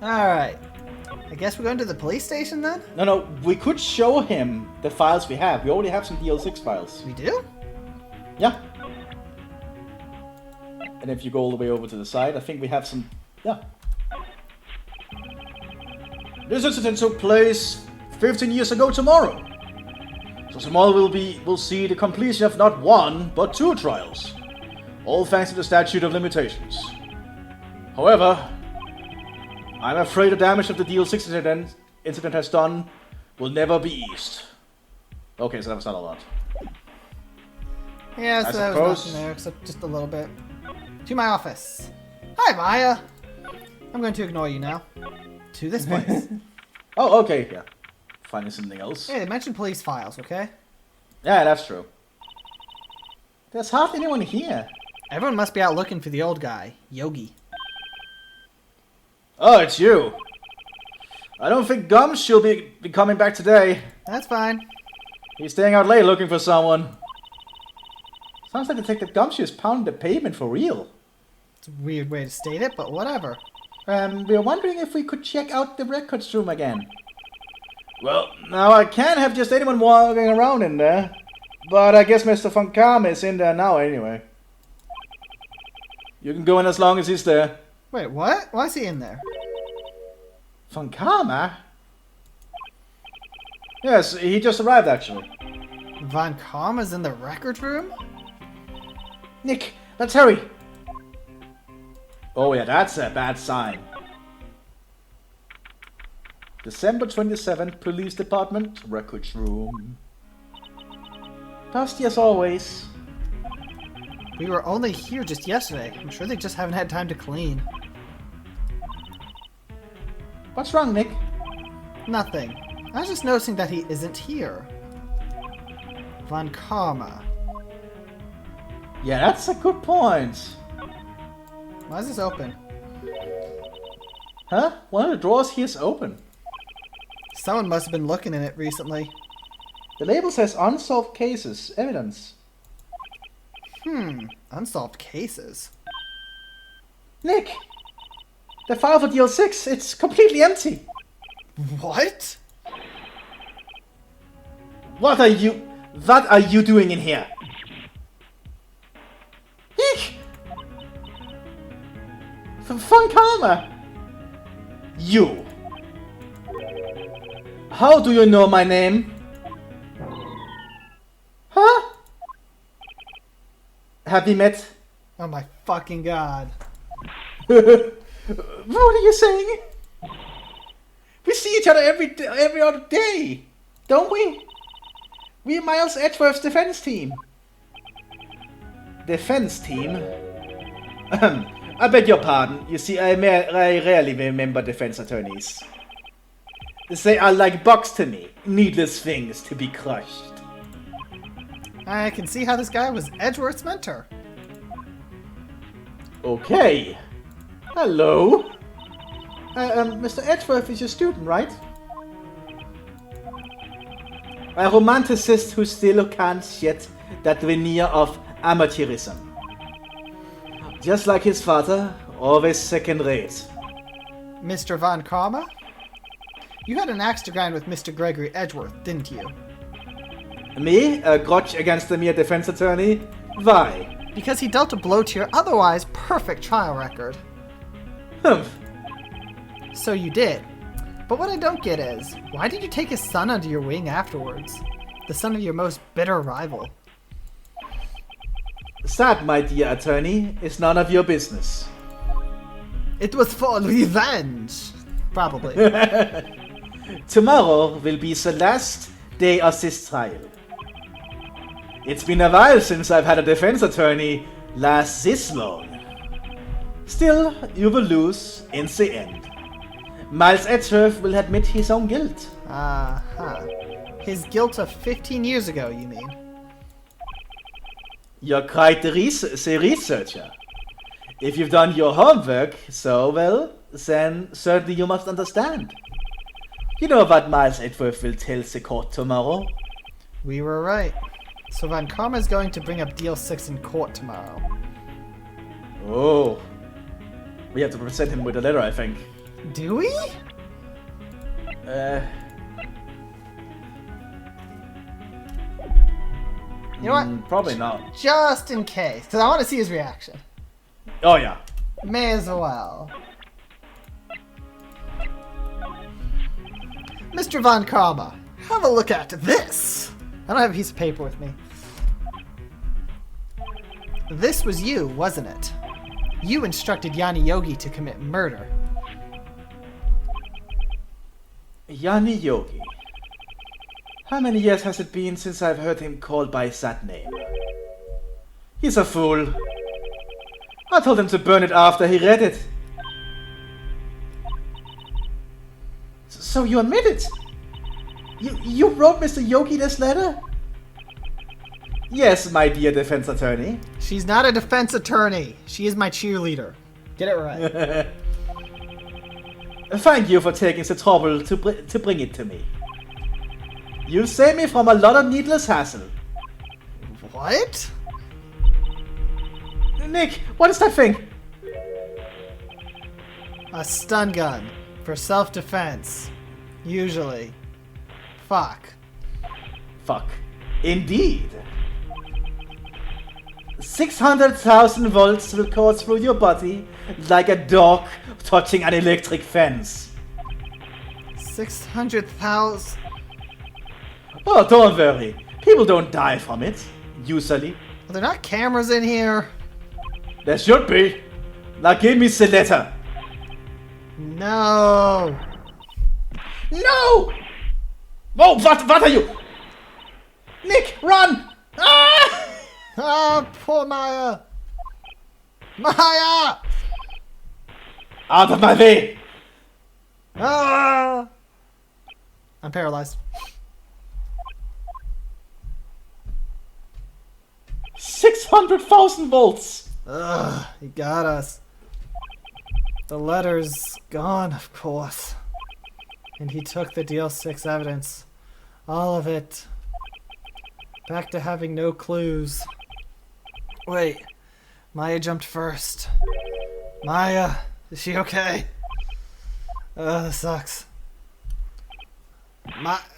Alright. I guess we're going to the police station then? No, we could show him the files we have. We already have some DL6 files. We do? Yeah. And if you go all the way over to the side, I think we have some... Yeah. This incident took place 15 years ago tomorrow. So tomorrow we'll see the completion of not one, but 2 trials. All thanks to the statute of limitations. However, I'm afraid the damage of the DL6 incident has done will never be eased. Okay, so that was not a lot. Yeah, so there was nothing there, except just a little bit. To my office. Hi, Maya! I'm going to ignore you now. To this place. Oh, okay, yeah. Finding something else. Hey, they mentioned police files, okay? Yeah, that's true. There's hardly anyone here. Everyone must be out looking for the old guy, Yogi. Oh, it's you. I don't think Gums she'll be coming back today. That's fine. He's staying out late looking for someone. Sounds like Detective Gumshoe is pounding the pavement for real. It's a weird way to state it, but whatever. We're wondering if we could check out the records room again. Well, now I can't have just anyone walking around in there. But I guess Mr. Von Kamm is in there now anyway. You can go in as long as he's there. Wait, what? Why is he in there? Von Kamm, huh? Yes, he just arrived actually. Von Kamm is in the record room? Nick, let's hurry! Oh yeah, that's a bad sign. December 27th, Police Department, Records Room. Dusty as always. We were only here just yesterday. I'm sure they just haven't had time to clean. What's wrong, Nick? Nothing. I was just noticing that he isn't here. Von Karma. Yeah, that's a good point. Why is this open? Huh? One of the drawers here is open. Someone must have been looking in it recently. The label says unsolved cases, evidence. Unsolved cases. Nick! The file for DL6, it's completely empty. What? What are you doing in here? Nick! Von Karma! You! How do you know my name? Huh? Have we met? Oh my fucking god. What are you saying? We see each other every other day, don't we? We're Miles Edgeworth's defense team. Defense team? I beg your pardon. You see, I rarely remember defense attorneys. They are like bugs to me, needless things to be crushed. I can see how this guy was Edgeworth's mentor. Okay. Hello. Mr. Edgeworth is your student, right? A romanticist who still can't shed that veneer of amateurism. Just like his father, always second rate. Mr. Von Karma? You had an axe to grind with Mr. Gregory Edgeworth, didn't you? Me? A grudge against the mere defense attorney? Why? Because he dealt a blow to your otherwise perfect trial record. Humph. So you did. But what I don't get is, why did you take his son under your wing afterwards? The son of your most bitter rival. That, my dear attorney, is none of your business. It was for revenge. Probably. Tomorrow will be the last day of this trial. It's been a while since I've had a defense attorney last this long. Still, you will lose in the end. Miles Edgeworth will admit his own guilt. His guilt of 15 years ago, you mean? You're quite the researcher. If you've done your homework so well, then certainly you must understand. You know what Miles Edgeworth will tell the court tomorrow? We were right. So Von Karma is going to bring up DL6 in court tomorrow. Oh. We have to present him with a letter, I think. Do we? You know what? Probably not. Just in case, because I want to see his reaction. Oh yeah. May as well. Mr. Von Karma, have a look at this. I don't have a piece of paper with me. This was you, wasn't it? You instructed Yanni Yogi to commit murder. Yanni Yogi. How many years has it been since I've heard him called by that name? He's a fool. I told him to burn it after he read it. So you admit it? You wrote Mr. Yogi this letter? Yes, my dear defense attorney. She's not a defense attorney. She is my cheerleader. Get it right. Thank you for taking the trouble to bring it to me. You saved me from a lot of needless hassle. What? Nick, what is that thing? A stun gun. For self-defense. Usually. Fuck. Fuck. Indeed. 600,000 volts will course through your body like a dog touching an electric fence. 600,000? Oh, don't worry. People don't die from it, usually. Are there not cameras in here? There should be. Now give me the letter. No. No! Whoa, what are you? Nick, run! Ah! Ah, poor Maya. Maya! Out of my way! Ah! I'm paralyzed. 600,000 volts! Ugh, he got us. The letter's gone, of course. And he took the DL6 evidence. All of it. Back to having no clues. Wait. Maya jumped first. Maya, is she okay? This sucks.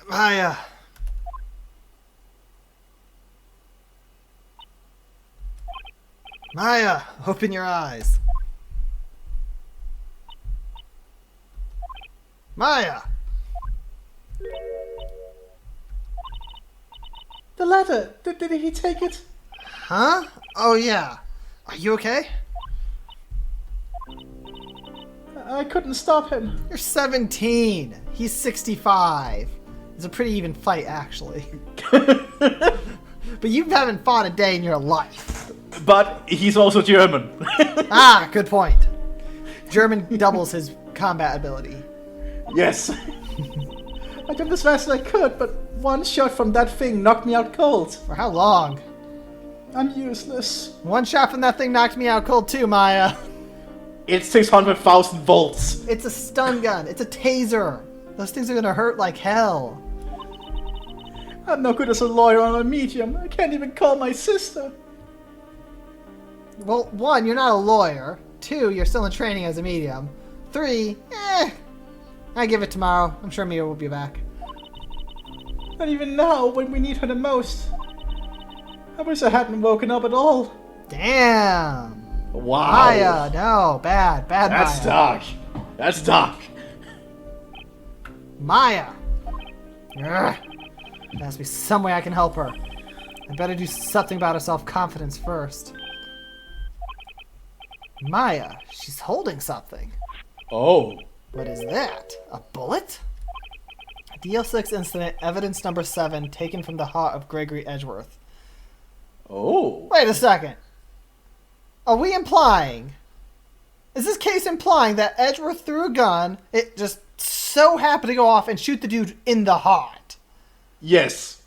Maya. Maya, open your eyes. Maya! The letter! Did he take it? Huh? Oh yeah. Are you okay? I couldn't stop him. You're 17. He's 65. It's a pretty even fight, actually. But you haven't fought a day in your life. But he's also German. Ah, good point. German doubles his combat ability. Yes. I jumped as fast as I could, but one shot from that thing knocked me out cold. For how long? I'm useless. One shot from that thing knocked me out cold too, Maya. It's 600,000 volts. It's a stun gun. It's a taser. Those things are gonna hurt like hell. I'm no good as a lawyer or a medium. I can't even call my sister. Well, 1, you're not a lawyer. 2, you're still in training as a medium. 3, I give it tomorrow. I'm sure Mia will be back. Not even now, when we need her the most. I wish I hadn't woken up at all. Damn. Wow. Maya, no, bad That's Maya. dark. That's dark. Maya. Ugh. There has to be some way I can help her. I better do something about her self-confidence first. Maya, she's holding something. Oh. What is that? A bullet? DL6 incident, evidence number 7, taken from the heart of Gregory Edgeworth. Oh. Wait a second. Are we implying? Is this case implying that Edgeworth threw a gun, it just so happened to go off and shoot the dude in the heart? Yes.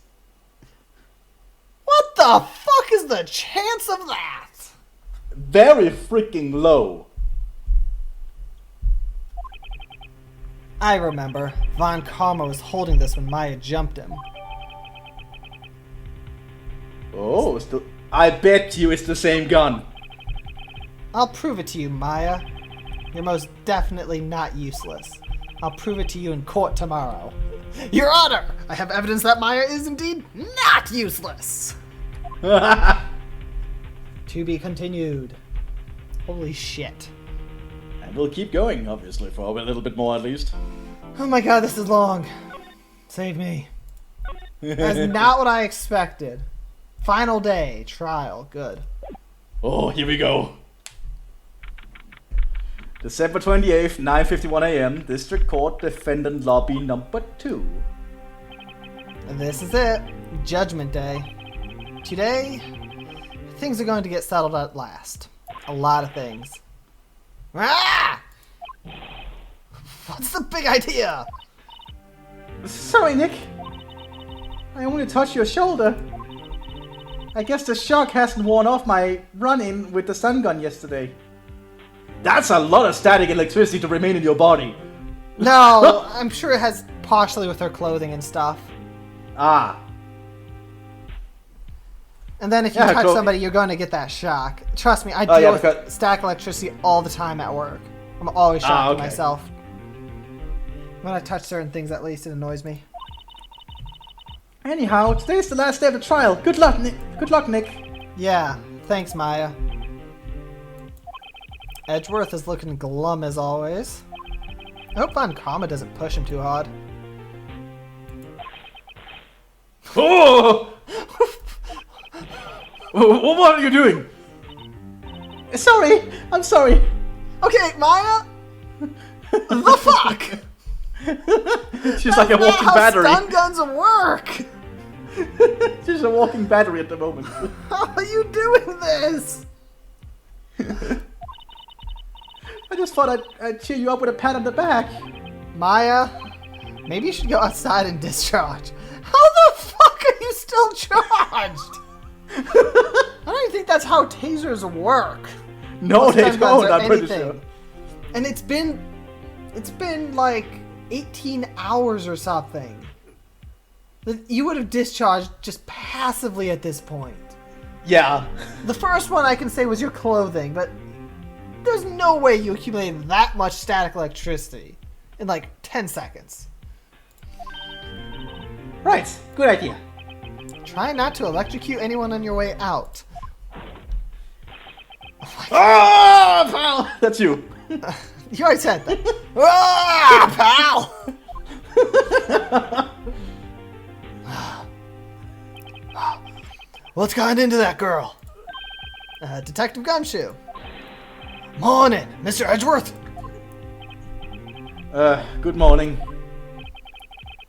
What the fuck is the chance of that? Very freaking low. I remember. Von Karma was holding this when Maya jumped him. Oh, I bet you it's the same gun. I'll prove it to you, Maya. You're most definitely not useless. I'll prove it to you in court tomorrow. Your Honor! I have evidence that Maya is indeed not useless! To be continued. Holy shit. And we'll keep going, obviously, for a little bit more at least. Oh my god, this is long. Save me. That's not what I expected. Final day, trial, good. Oh, here we go. December 28th, 9:51 a.m., District Court, Defendant Lobby number 2. And this is it. Judgment Day. Today, things are going to get settled at last. A lot of things. Ah! What's the big idea? Sorry, Nick. I only touched your shoulder. I guess the shock hasn't worn off my run-in with the stun gun yesterday. That's a lot of static electricity to remain in your body. No, I'm sure it has partially with her clothing and stuff. Ah. And then if you touch somebody, you're going to get that shock. Trust me, I deal with static electricity all the time at work. I'm always shocking myself. When I touch certain things, at least, it annoys me. Anyhow, today's the last day of the trial. Good luck, Nick. Good luck, Nick. Yeah, thanks, Maya. Edgeworth is looking glum as always. I hope Von Karma doesn't push him too hard. Oh! What are you doing? Sorry, I'm sorry. Okay, Maya. The fuck? She's like a walking battery. Stun guns work. She's a walking battery at the moment. How are you doing this? I just thought I'd cheer you up with a pat on the back. Maya, maybe you should go outside and discharge. How the fuck are you still charged? I don't even think that's how tasers work. No, they don't. I'm pretty sure. And it's been like 18 hours or something. You would have discharged just passively at this point. Yeah. The first one I can say was your clothing, but there's no way you accumulated that much static electricity in like 10 seconds. Right, good idea. Try not to electrocute anyone on your way out. Ah, pal! That's you. You already said that. Ah, pal! What's gotten into that girl? Detective Gumshoe. Morning, Mr. Edgeworth. Good morning.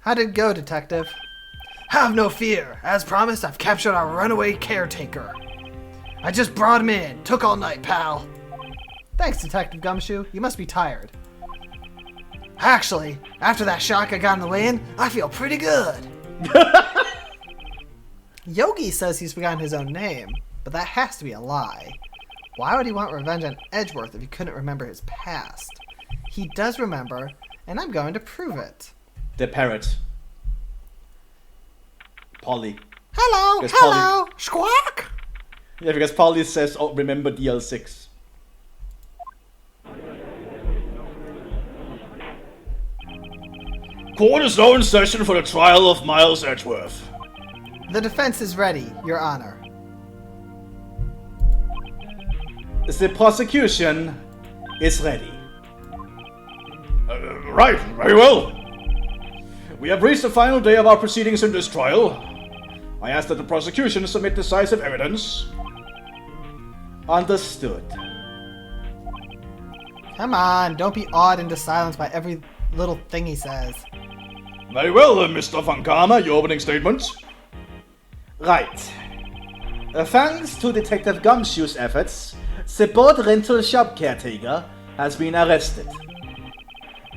How did it go, Detective? Have no fear. As promised, I've captured our runaway caretaker. I just brought him in. Took all night, pal. Thanks, Detective Gumshoe. You must be tired. Actually, after that shock I got on the way in, I feel pretty good. Yogi says he's forgotten his own name, but that has to be a lie. Why would he want revenge on Edgeworth if he couldn't remember his past? He does remember, and I'm going to prove it. The parrot. Polly. Hello, Because hello, squawk! Yeah, because Polly says, oh, remember DL6. Court is now in session for the trial of Miles Edgeworth. The defense is ready, Your Honor. The prosecution is ready. Right, very well. We have reached the final day of our proceedings in this trial. I ask that the prosecution submit decisive evidence. Understood. Come on, don't be awed into silence by every little thing he says. Very well, Mr. Von Karma, your opening statement. Right. Thanks to Detective Gumshoe's efforts, the boat rental shop caretaker has been arrested.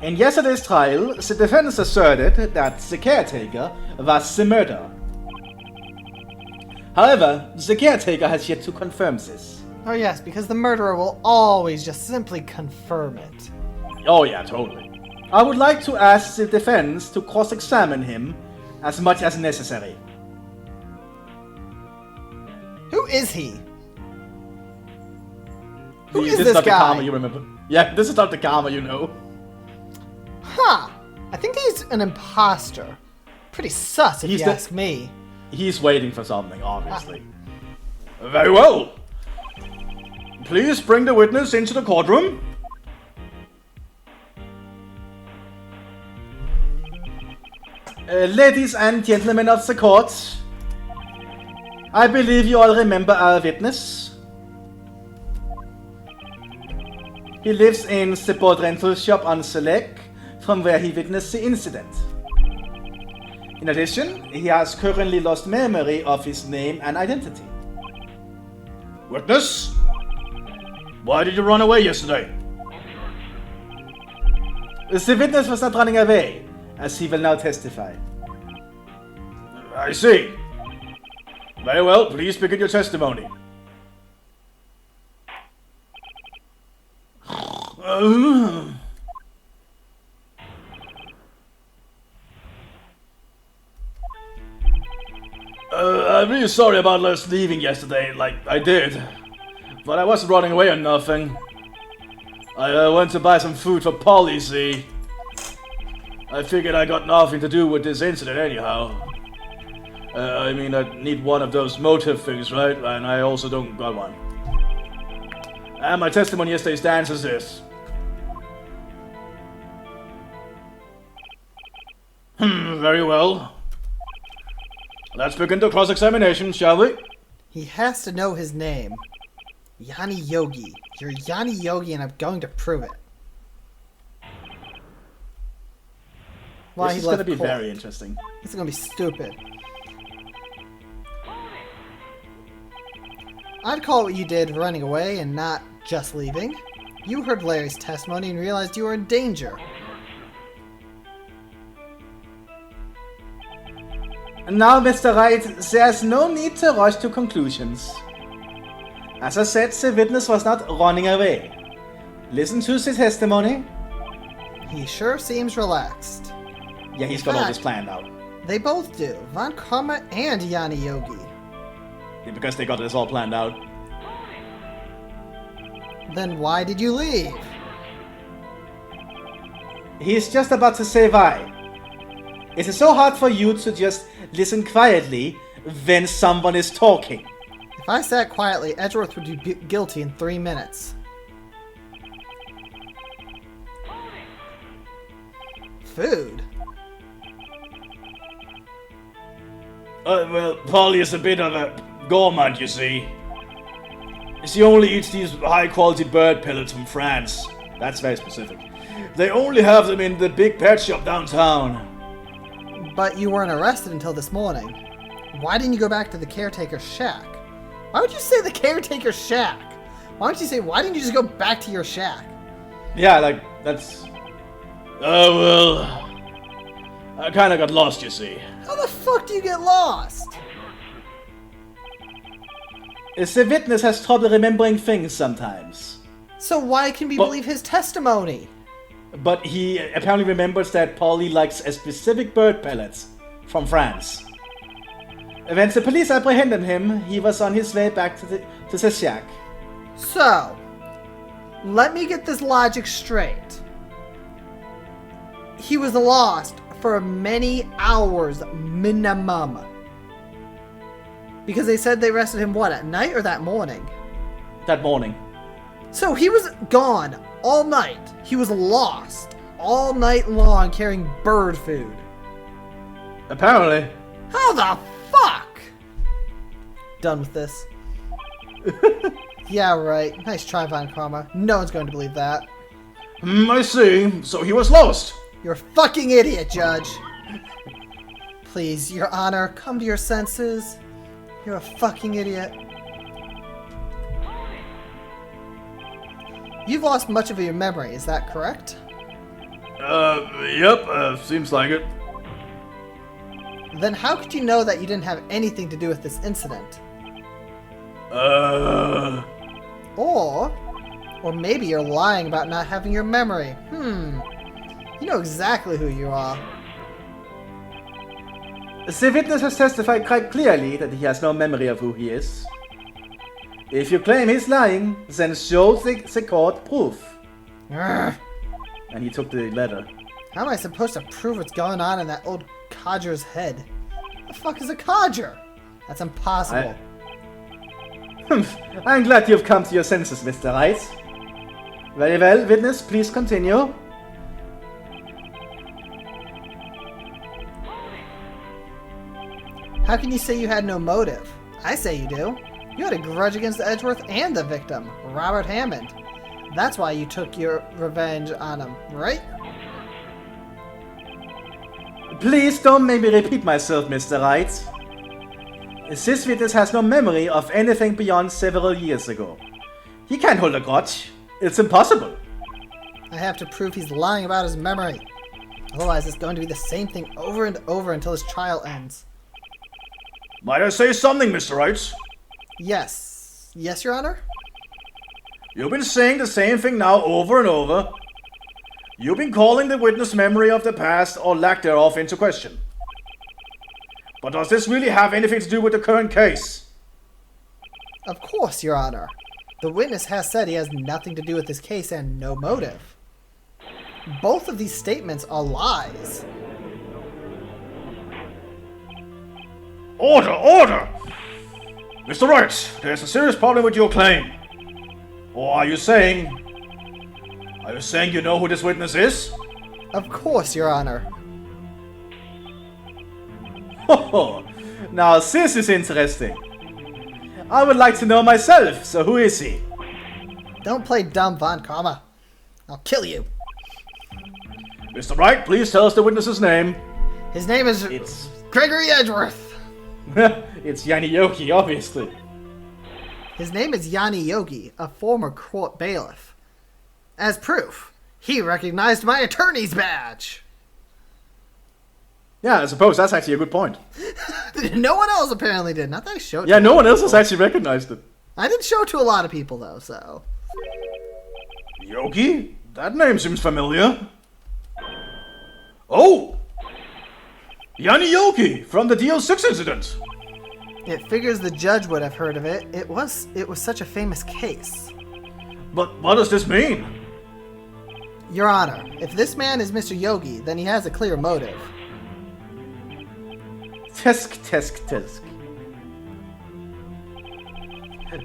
In yesterday's trial, the defense asserted that the caretaker was the murderer. However, the caretaker has yet to confirm this. Oh yes, because the murderer will always just simply confirm it. Oh yeah, totally. I would like to ask the defense to cross-examine him as much as necessary. Who is he? Who This is this not guy? the Karma you remember. Yeah, this is not the karma, you know. Huh. I think he's an imposter. Pretty sus, if you ask me. He's waiting for something, obviously. Very well. Please bring the witness into the courtroom. Ladies and gentlemen of the court, I believe you all remember our witness. He lives in the boat rental shop on the lake, from where he witnessed the incident. In addition, he has currently lost memory of his name and identity. Witness? Why did you run away yesterday? The witness was not running away, as he will now testify. I see. Very well, please begin your testimony. I'm really sorry about us leaving yesterday, like I did. But I wasn't running away or nothing. I went to buy some food for Polly, see? I figured I got nothing to do with this incident anyhow. I mean, I need one of those motive things, right? And I also don't got one. And my testimony yesterday stands as this. Very well. Let's begin the cross-examination, shall we? He has to know his name. Yanni Yogi. You're Yanni Yogi and I'm going to prove it. Why this is going to be very interesting. This is going to be stupid. I'd call what you did running away and not just leaving. You heard Larry's testimony and realized you were in danger. Now, Mr. Wright, there's no need to rush to conclusions. As I said, the witness was not running away. Listen to the testimony. He sure seems relaxed. Yeah, he's got all this planned out. They both do. Von Karma and Yanni Yogi. Yeah, because they got this all planned out. Then why did you leave? He's just about to say why. It is so hard for you to just listen quietly when someone is talking. If I sat quietly, Edgeworth would be guilty in 3 minutes. Food? Well, Polly is a bit of a gourmand, you see. She only eats these high-quality bird pellets from France. That's very specific. They only have them in the big pet shop downtown. But you weren't arrested until this morning. Why didn't you go back to the caretaker's shack? Why would you say the caretaker's shack? Why don't you say, why didn't you just go back to your shack? Yeah, like, that's... Oh, well... I kinda got lost, you see. How the fuck do you get lost? The witness has trouble remembering things sometimes. So why can we believe his testimony? But he apparently remembers that Polly likes a specific bird pellets from France. When the police apprehended him, he was on his way back to the shack. So, let me get this logic straight. He was lost for many hours minimum. Because they said they arrested him, what, at night or that morning? That morning. So he was gone all night. He was lost all night long carrying bird food. Apparently. How the fuck? Done with this. Yeah, right. Nice try, Von Karma. No one's going to believe that. I see. So he was lost. You're a fucking idiot, Judge. Please, Your Honor, come to your senses. You're a fucking idiot. You've lost much of your memory, is that correct? Yep, seems like it. Then how could you know that you didn't have anything to do with this incident? Or maybe you're lying about not having your memory. You know exactly who you are. The witness has testified quite clearly that he has no memory of who he is. If you claim he's lying, then show the court proof. Urgh. And he took the letter. How am I supposed to prove what's going on in that old codger's head? The fuck is a codger? That's impossible. I'm glad you've come to your senses, Mr. Wright. Very well, witness, please continue. How can you say you had no motive? I say you do. You had a grudge against Edgeworth and the victim, Robert Hammond. That's why you took your revenge on him, right? Please don't make me repeat myself, Mr. Wright. This witness has no memory of anything beyond several years ago. He can't hold a grudge. It's impossible. I have to prove he's lying about his memory. Otherwise, it's going to be the same thing over and over until his trial ends. Might I say something, Mr. Wright? Yes. Yes, Your Honor? You've been saying the same thing now over and over. You've been calling the witness' memory of the past or lack thereof into question. But does this really have anything to do with the current case? Of course, Your Honor. The witness has said he has nothing to do with this case and no motive. Both of these statements are lies. Order! Order! Mr. Wright, there's a serious problem with your claim. Or are you saying you know who this witness is? Of course, Your Honor. Oh, now this is interesting. I would like to know myself, so who is he? Don't play dumb, Von Karma. I'll kill you. Mr. Wright, please tell us the witness's name. His name is Gregory Edgeworth. It's Yanni Yoki, obviously. His name is Yanni Yogi, a former court bailiff. As proof, he recognized my attorney's badge. Yeah, I suppose that's actually a good point. No one else apparently did. Not that I showed it. Yeah, no one else has actually recognized it. I didn't show it to a lot of people, though, so... Yogi? That name seems familiar. Oh! Yanni Yogi from the DL6 incident. It figures the judge would have heard of it. It was such a famous case. But what does this mean? Your Honor, if this man is Mr. Yogi, then he has a clear motive. Tisk.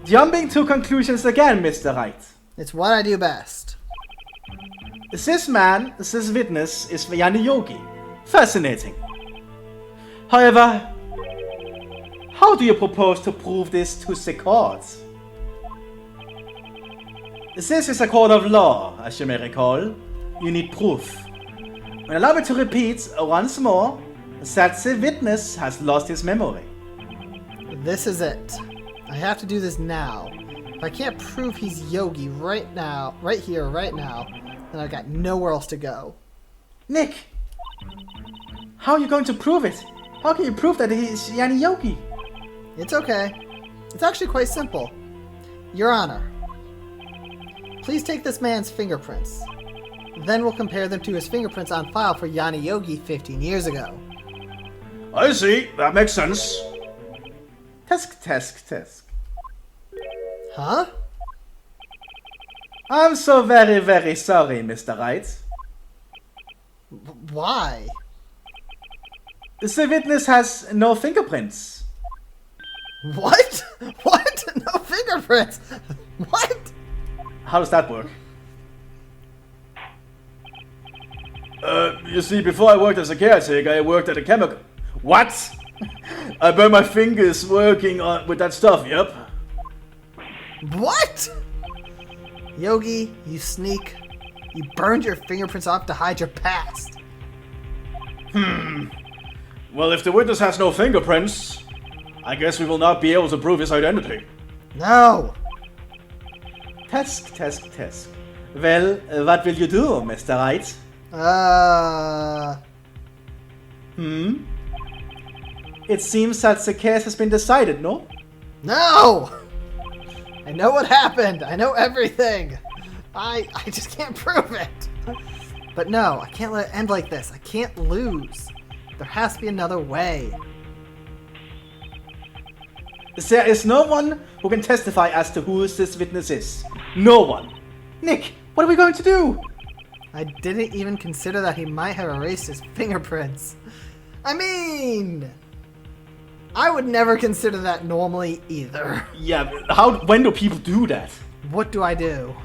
Jumping to conclusions again, Mr. Wright. It's what I do best. This man, this witness, is Yanni Yogi. Fascinating. However, how do you propose to prove this to the court? This is a court of law, as you may recall. You need proof. And allow me to repeat once more that the witness has lost his memory. This is it. I have to do this now. If I can't prove he's Yogi right now, right here, right now, then I've got nowhere else to go. Nick, how are you going to prove it? How can you prove that he's Yanni Yogi? It's okay. It's actually quite simple. Your Honor, please take this man's fingerprints. Then we'll compare them to his fingerprints on file for Yanni Yogi 15 years ago. I see. That makes sense. Tisk. Huh? I'm so very, very sorry, Mr. Wright. Why? The witness has no fingerprints. What? What? No fingerprints? What? How does that work? You see, before I worked as a caretaker, I worked at a chemical... What? I burned my fingers working with that stuff, yep. What? Yogi, you sneak. You burned your fingerprints off to hide your past. Well, if the witness has no fingerprints, I guess we will not be able to prove his identity. No! Tisk. Well, what will you do, Mr. Wright? It seems that the case has been decided, no? No! I know what happened. I know everything. I just can't prove it. But no, I can't let it end like this. I can't lose. There has to be another way. There is no one who can testify as to who this witness is. No one. Nick, What are we going to do? I didn't even consider that he might have erased his fingerprints. I mean, I would never consider that normally either. Yeah, when do people do that? What do I do?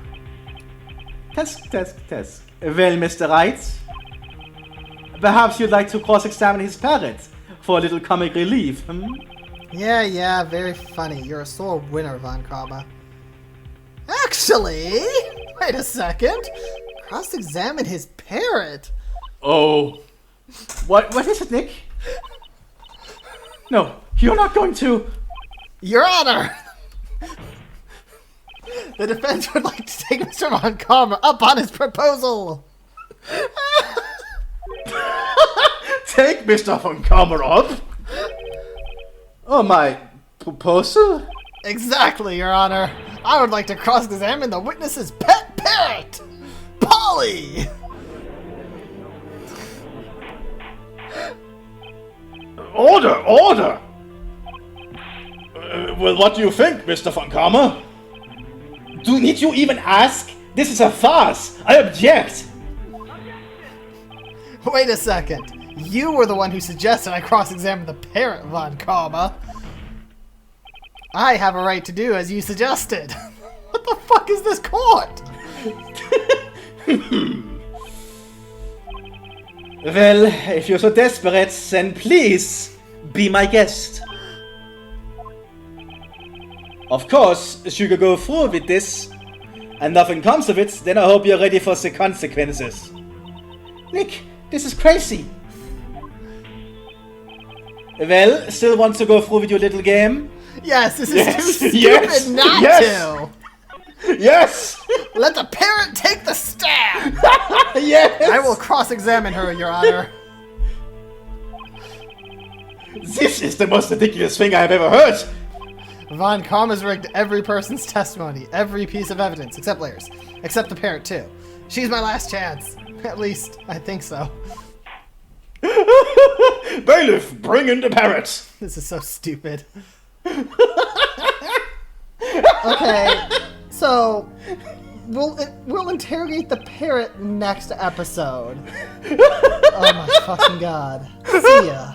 Test. Well, Mr. Wright, perhaps you'd like to cross-examine his parrot for a little comic relief, hmm? Yeah, very funny. You're a sore winner, Von Karma. Actually, wait a second. Cross-examine his parrot. Oh. What is it, Nick? No, you're not going to... Your Honor! The defense would like to take Mr. Von Karma up on his proposal. Take Mr. Von Karma up? Oh, my proposal? Exactly, Your Honor. I would like to cross-examine the witness's pet parrot, Polly. Order! Well, what do you think, Mr. Von Karma? Need you even ask? This is a farce. I object. Wait a second. You were the one who suggested I cross-examine the parrot, Von Karma. I have a right to do as you suggested. What the fuck is this court? Well, if you're so desperate, then please be my guest. Of course, should you go through with this and nothing comes of it, then I hope you're ready for the consequences. Nick, this is crazy. Well, still want to go through with your little game? Yes, this is too stupid not to. Yes! Let the parrot take the stab! Yes! I will cross-examine her, Your Honor. This is the most ridiculous thing I have ever heard! Von Karma's rigged every person's testimony, every piece of evidence, except Lair's. Except the parrot, too. She's my last chance. At least, I think so. Bailiff, bring in the parrot! This is so stupid. Okay, so we'll interrogate the parrot next episode. Oh my fucking god. See ya.